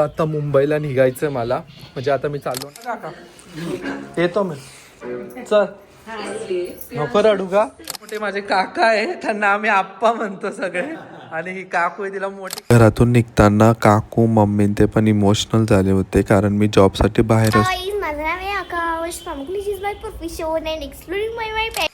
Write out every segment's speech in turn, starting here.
आता मुंबईला निघायचंय मला, म्हणजे आता मी चाललो ना. येतो मी, चल नको रडू का. मोठे माझे काका आहे, त्यांना आम्ही आप्पा म्हणतो सगळे, आणि ही काकू आहे तिला मोठी. घरातून निघताना काकू मम्मी ते पण इमोशनल झाले होते, कारण मी जॉबसाठी बाहेर माझं नाव आहे आकाश प्रामुख्याने is my profession and exploring my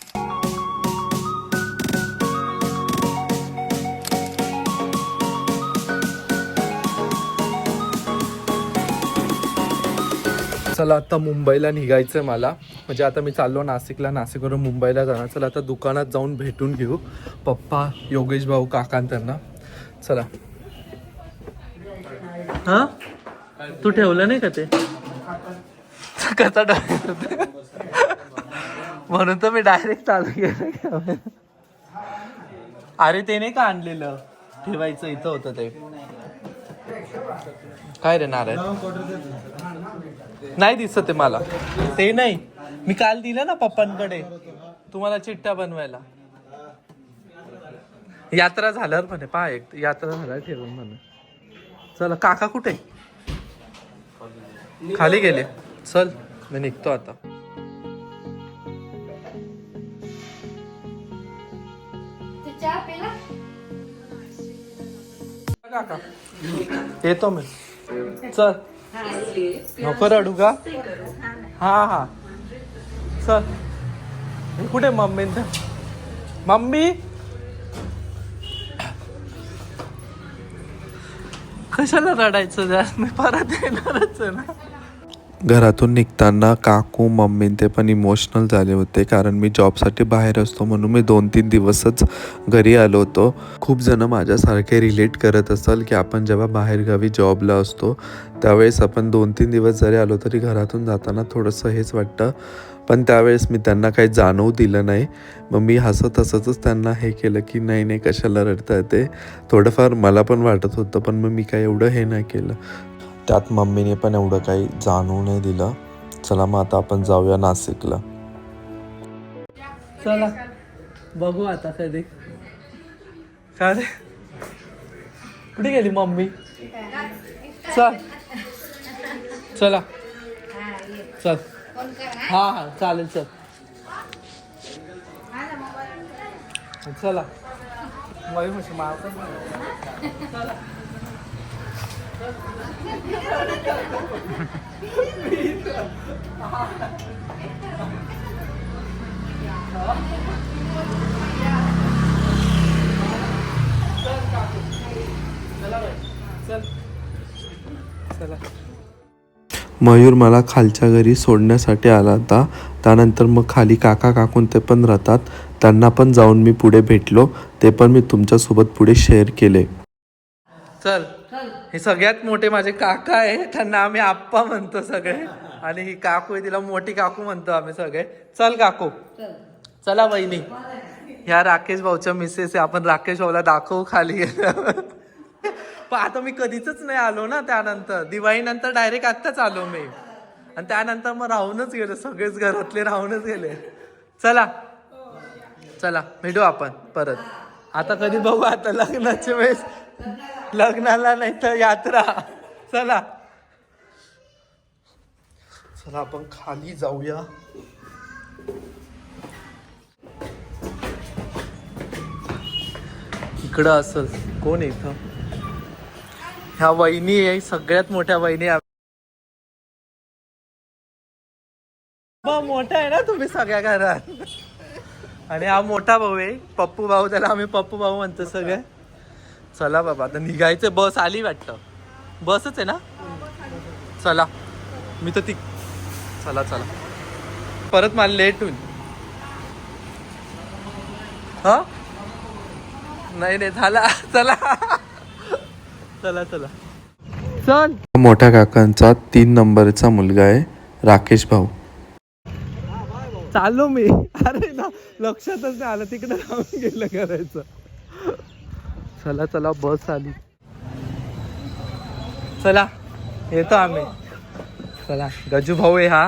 चला आता मुंबईला निघायचंय मला, म्हणजे आता मी चाललो नाशिकला, नाशिकवरून मुंबईला जाणार. चला आता दुकानात जाऊन भेटून घेऊ पप्पा, योगेश भाऊ, काका त्यांना. चला. हा तू ठेवलं नाही का ते कसा म्हणून तर मी डायरेक्ट चालू केलं. अरे ते नाही का आणलेलं ठेवायचं, इथं होतं ते. काय रे नारायण, नाही दिसत आहे मला ते. नाही, मी काल दिलं ना पप्पांकडे तुम्हाला चिठ्ठ्या बनवायला. यात्रा झाल्यावर म्हणे, पहा एक यात्रा झाल्यावर ठेवून म्हणे. चला काका कुठे, खाली गेले. चल मी निघतो आता. काका येतो मी, चल नको रडू का. हा हा चल. कुठे मम्मी, मम्मी कशाला रडायचं, जास्त मी परत येणारच आहे ना. घरातून निघताना काकू मम्मी ते पण इमोशनल झाले होते, कारण मी जॉबसाठी बाहेर असतो, म्हणून मी 2-3 दिवसच घरी आलो होतो. खूप जण माझ्यासारखे रिलेट करत असाल की आपण जेव्हा बाहेरगावी जॉबला असतो त्यावेळेस आपण 2-3 दिवस जरी आलो तरी घरातून जाताना थोडंसं हेच वाटतं. पण त्यावेळेस मी त्यांना काही जाणवू दिलं नाही. मग मी हसत हसतच त्यांना हे केलं की नाही नाही कशाला रडता येते. थोडंफार मला पण वाटत होतं, पण मग मी काही एवढं हे नाही केलं. त्यात मम्मीने पण एवढं काही जाणवू नाही दिलं. चला मग आता आपण जाऊया नाशिकला. चला बघू आता कधी. काय रे, कुठे गेली मम्मी. चल चला चल. हा हा चालेल, चल चला. मयूर म्हशी मार. मयूर मला खालच्या घरी सोडण्यासाठी आला होता. त्यानंतर मग खाली काका काकून ते पण राहतात, त्यांना पण जाऊन मी पुढे भेटलो. ते पण मी तुमच्यासोबत पुढे शेअर केले. चल, हे सगळ्यात मोठे माझे काका आहे, त्यांना आम्ही आप्पा म्हणतो सगळे, आणि ही काकू आहे तिला मोठी काकू म्हणतो आम्ही सगळे. चल काकू. चला वहिनी, ह्या राकेश भाऊच्या मिसेस आहे. आपण राकेश भाऊला दाखवू खाली गेल्यावर. पण आता मी कधीच नाही आलो ना, त्यानंतर दिवाळीनंतर डायरेक्ट आत्ताच आलो मी, आणि त्यानंतर मग राहूनच गेलो, सगळेच घरातले राहूनच गेले. चला चला भेटू आपण परत. आता कधी बघू, आता लग्नाच्या वेळेस, लग्नाला नाही तर यात्रा. चला चला आपण खाली जाऊया. इकडं असल कोण आहे इथं. ह्या वहिनी आहे, सगळ्यात मोठ्या वहिनी. मोठा आहे ना तुम्ही सगळ्या घरात. आणि हा मोठा भाऊ आहे पप्पू भाऊ, त्याला आम्ही पप्पू भाऊ म्हणतो सगळे. चला बाबा आता निघायचं. बस आली वाटतं, बसच आहे ना. चला मी तर ती. चला चला, परत मला लेट होईल. हा नाही नाही झाला. चला चला चला चल. मोठ्या काकांचा 3 नंबरचा मुलगा आहे राकेश भाऊ. चाललो मी. अरे ना लक्षातच नाही आलं, तिकडे राहून गेलं करायचं. चला चला बस आली. चला येतो आम्ही. चला गजू भाऊ आहे हा.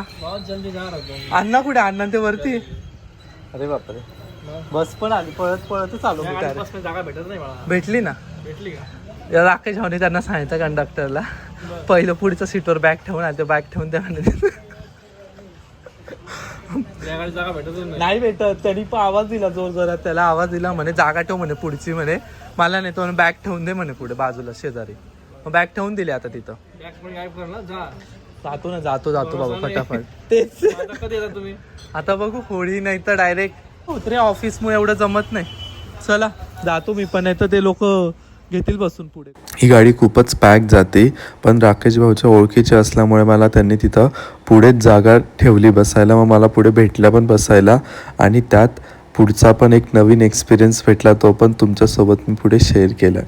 अण्णा कुठे, अण्णा ते वरती. अरे बापरे, बस पण आली. पळत पळतच आलो मी. जागा भेटत नाही मला. भेटली ना, भेटली का? राकेश भाऊने त्यांना सांगितलं कंडक्टरला पहिलं पुढच्या सीटवर बॅग ठेवून आले, बॅग ठेवून त्या म्हणे नाही भेटत. त्यांनी पण आवाज दिला जोर जोरात, त्याला आवाज दिला म्हणे जागा ठेव म्हणे पुढची म्हणे. मला नाही तो बॅग ठेवून दे म्हणे पुढे बाजूला शेजारी. मग बॅग ठेवून दिली आता तिथं. जातो बाबा फटाफट. तेच तुम्ही आता बघू होळी नाही तर डायरेक्ट उतरे. ऑफिसमुळे एवढं जमत नाही. चला जातो मी पण, नाही तर ते लोक घेतील बसून पुढे. ही गाडी खूपच पॅक जाते, पण राकेश भाऊच्या ओळखीचे असल्यामुळे मला त्यांनी तिथं पुढेच जागा ठेवली बसायला. मग मला पुढे भेटल्या पण बसायला, आणि त्यात पुढचा पण एक नवीन एक्सपिरियन्स भेटला, तो पण तुमच्यासोबत मी पुढे शेअर केला.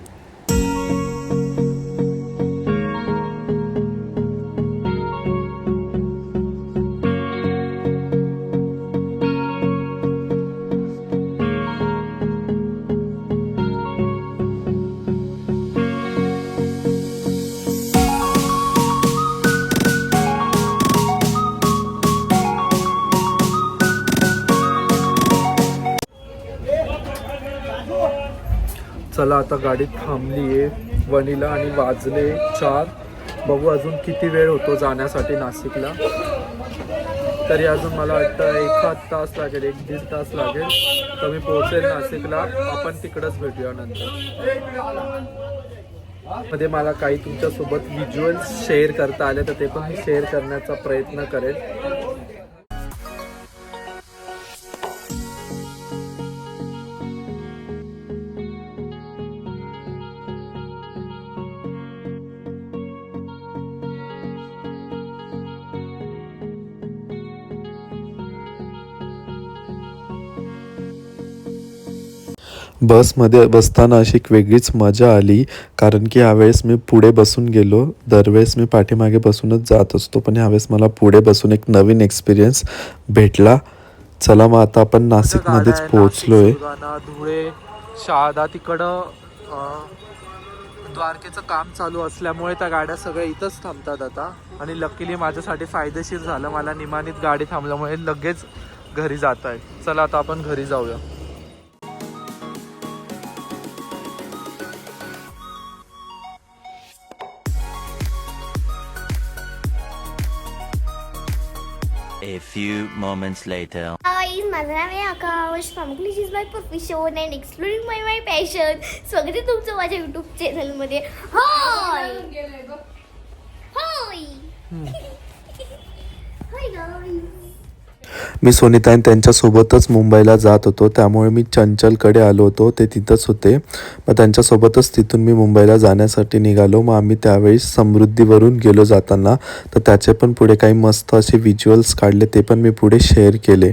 चला आता गाडी थांबली आहे वणीला आणि वाजले 4. बघू अजून किती वेळ होतो जाण्यासाठी नाशिकला. तरी अजून मला वाटतं 1 तास लागेल, 1-1.5 तास लागेल, तर मी पोहोचेल नाशिकला. आपण तिकडंच भेटूया नंतर. मध्ये मला काही तुमच्यासोबत व्हिज्युअल्स शेअर करता आले तर ते पण मी शेअर करण्याचा प्रयत्न करेल. बसमध्ये बसताना अशी एक वेगळीच मजा आली, कारण की यावेळेस मी पुढे बसून गेलो. दरवेळेस मी पाठीमागे बसूनच जात असतो, पण यावेळेस मला पुढे बसून एक नवीन एक्सपिरियन्स भेटला. चला मग आता आपण नाशिकमध्येच पोहोचलोय. धुळे शहादा तिकडं द्वारकेचं काम चालू असल्यामुळे त्या गाड्या सगळ्या इथंच थांबतात आता. आणि लकीली माझ्यासाठी फायदेशीर झालं, मला निमानीत गाडी थांबल्यामुळे लगेच घरी जात आहे. चला आता आपण घरी जाऊया. A few moments later. Guys, माझं नाव आहे आकाश पामुकली is my profession and exploring my passion. स्वागत आहे तुमचं माझ्या युट्यूब चॅनलमध्ये. हाय हाय हाय गाईज. मी सोनिता आणि त्यांच्यासोबतच मुंबईला जात होतो, त्यामुळे मी चंचलकडे आलो होतो. ते तिथंच होते. मग त्यांच्यासोबतच तिथून मी मुंबईला जाण्यासाठी निघालो. मग आम्ही त्यावेळी समृद्धीवरून गेलो जाताना, तर त्याचे पण पुढे काही मस्त असे व्हिज्युअल्स काढले, ते पण मी पुढे शेअर केले.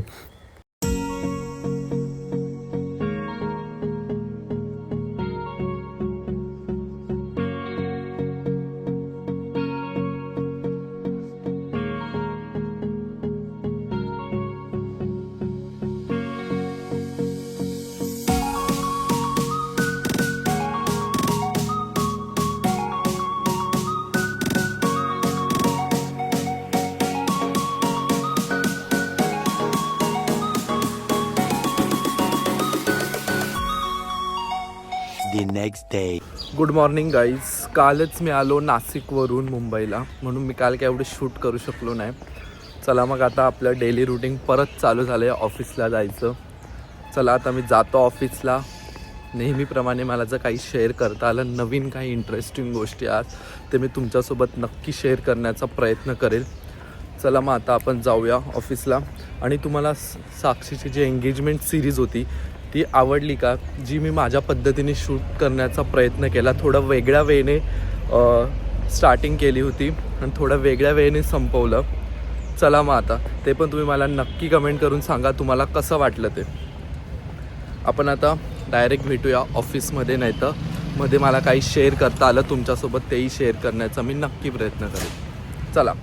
The next day. Good morning guys. कालच मी आलो नाशिकवरून मुंबईला, म्हणून मी काल काय एवढे शूट करू शकलो नाही. चला मग आता आपलं डेली रुटीन परत चालू झालं आहे, ऑफिसला जायचं. चला आता मी जातो ऑफिसला. नेहमीप्रमाणे मला जर काही शेअर करता आलं, नवीन काही इंटरेस्टिंग गोष्टी आहेत ते मी तुमच्यासोबत नक्की शेअर करण्याचा प्रयत्न करेल. चला मग आता आपण जाऊया ऑफिसला. आणि तुम्हाला साक्षीची जी एंगेजमेंट सिरीज होती ती आवडली का? जी मी माझ्या पद्धतीने शूट करण्याचा प्रयत्न केला. थोडं वेगळ्या वेने स्टार्टिंग केली होती आणि थोडं वेगळ्या वेने संपवलं. चला मग आता ते पण तुम्ही मला नक्की कमेंट करून सांगा तुम्हाला कसं वाटलं ते. आपण आता डायरेक्ट भेटूया ऑफिसमध्ये, नाही तर मध्ये मला काही शेअर करता आलं तुमच्यासोबत तेही शेअर करण्याचा मी नक्की प्रयत्न करेन. चला.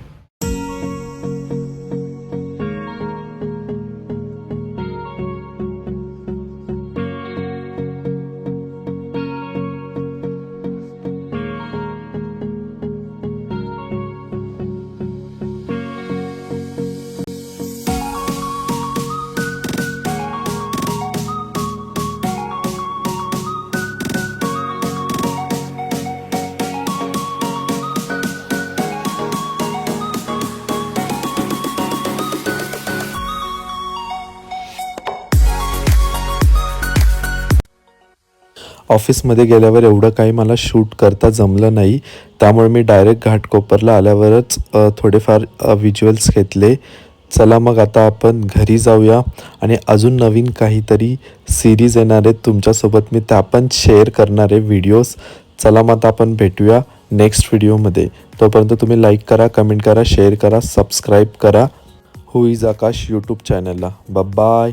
ऑफिसमध्ये गेल्यावर एवढं काही मला शूट करता जमलं नाही, त्यामुळे मी डायरेक्ट घाटकोपरला आल्यावरच थोडेफार व्हिज्युअल्स घेतले. चला मग आता आपण घरी जाऊया आणि अजून नवीन काहीतरी सिरीज येणार आहेत तुमच्यासोबत, मी त्या पण शेअर करणार आहे व्हिडिओज. चला मग आता आपण भेटूया नेक्स्ट व्हिडिओमध्ये. तोपर्यंत तुम्ही लाईक करा, कमेंट करा, शेअर करा, सबस्क्राईब करा हू इज आकाश यूट्यूब चॅनलला. बाय.